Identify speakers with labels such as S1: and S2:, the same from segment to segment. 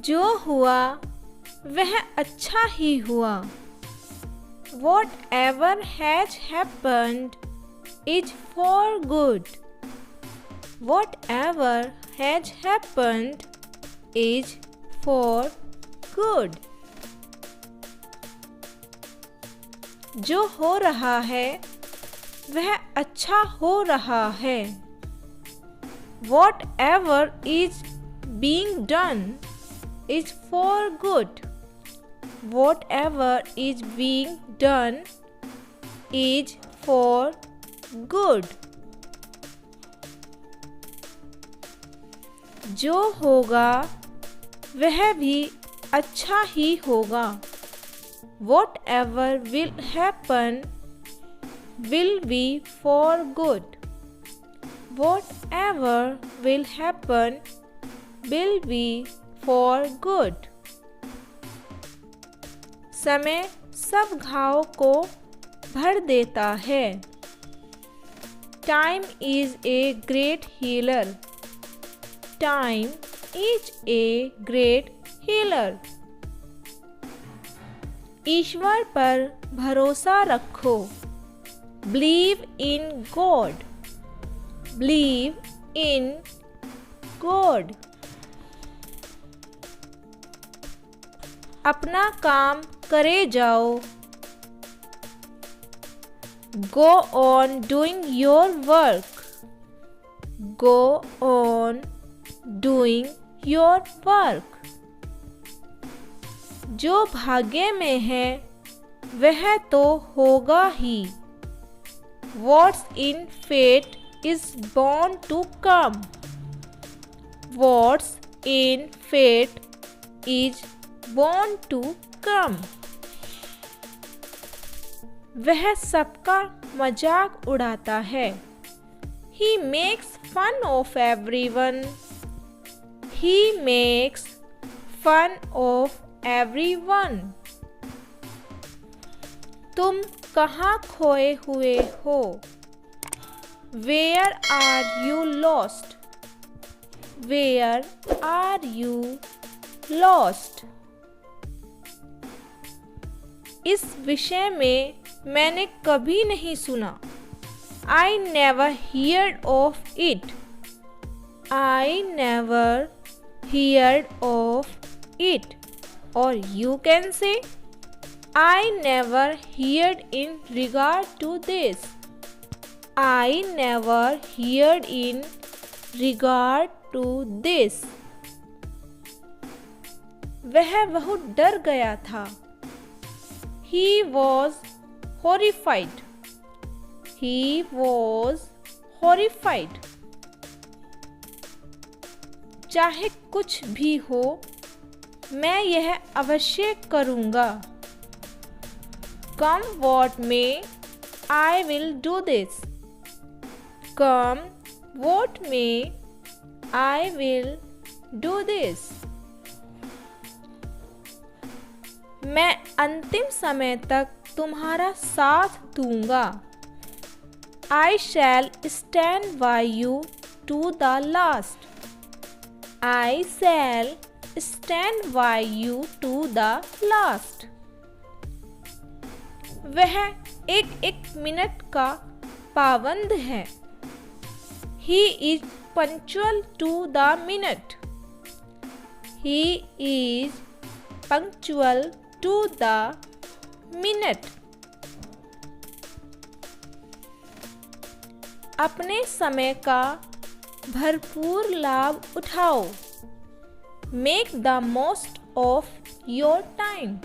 S1: जो हुआ वह अच्छा ही हुआ। Whatever has happened is for good. Whatever has happened is for good. जो हो रहा है वह अच्छा हो रहा है। Whatever is being done is for good. Whatever is being done is for good. जो होगा वह भी अच्छा ही होगा। Whatever will happen will be for good. Whatever will happen will be for good. समय सब घाव को भर देता है। Time is a great healer. Time is a great healer. ईश्वर पर भरोसा रखो। Believe in God. Believe in God. अपना काम करे जाओ। Go on doing your work. Go on doing your work. जो भाग्य में है वह तो होगा ही। What's in fate is bound to come. What's in fate is bound to come. वह सबका मजाक उड़ाता है। He makes fun of everyone. He makes fun of everyone. तुम कहाँ खोए हुए हो? Where are you lost? Where are you lost? इस विषय में मैंने कभी नहीं सुना। I never heard of it. I never heard of it. Or you can say, I never heard in regard to this. I never heard in regard to this. वह बहुत डर गया था। He was horrified. He was horrified. चाहे कुछ भी हो, मैं यह अवश्य करूँगा। Come what may, I will do this. Come what may, I will do this. मैं अंतिम समय तक तुम्हारा साथ दूंगा। I shall stand by you to the last. I shall stand by you to the last. वह एक मिनट का पाबंद है। He is punctual to the minute. He is punctual to the minute. अपने समय का भरपूर लाभ उठाओ। Make the most of your time.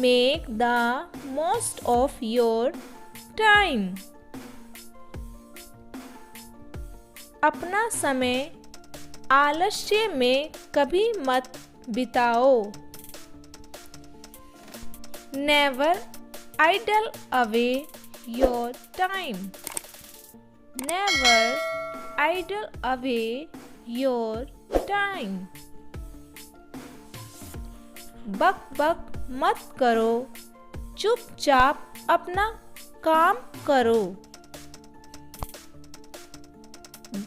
S1: Make the most of your time. अपना समय आलस्य में कभी मत बिताओ। Never idle away your time. Never idle away your time. बक बक मत करो, चुपचाप अपना काम करो।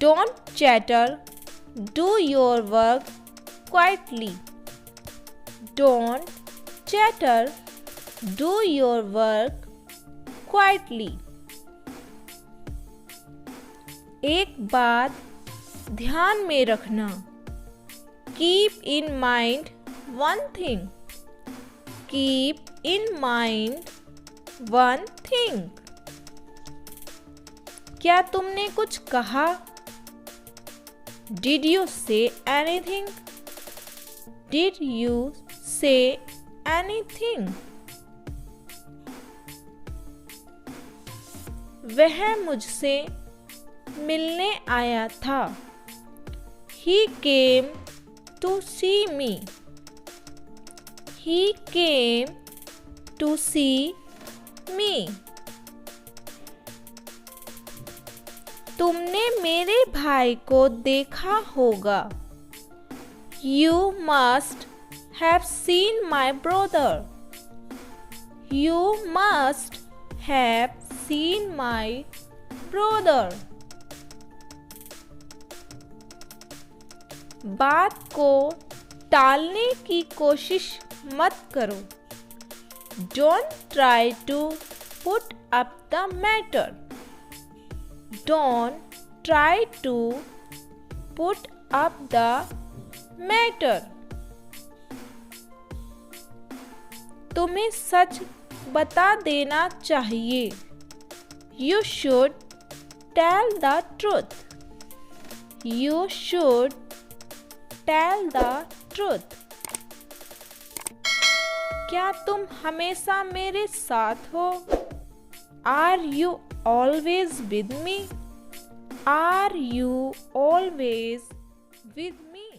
S1: Don't chatter, do your work quietly. Don't chatter. Do your work quietly. एक बात ध्यान में रखना. Keep in mind one thing. Keep in mind one thing. क्या तुमने कुछ कहा? Did you say anything? Did you say anything? वह मुझसे मिलने आया था. He came to see me. He came to see me. तुमने मेरे भाई को देखा होगा. You must have seen my brother. You must have seen my brother. बात को टालने की कोशिश मत करो. Don't try to put up the matter. Don't try to put up the matter. तुम्हें सच बता देना चाहिए. You should tell the truth. You should tell the truth. क्या तुम हमेशा मेरे साथ हो? Are you always with me? Are you always with me?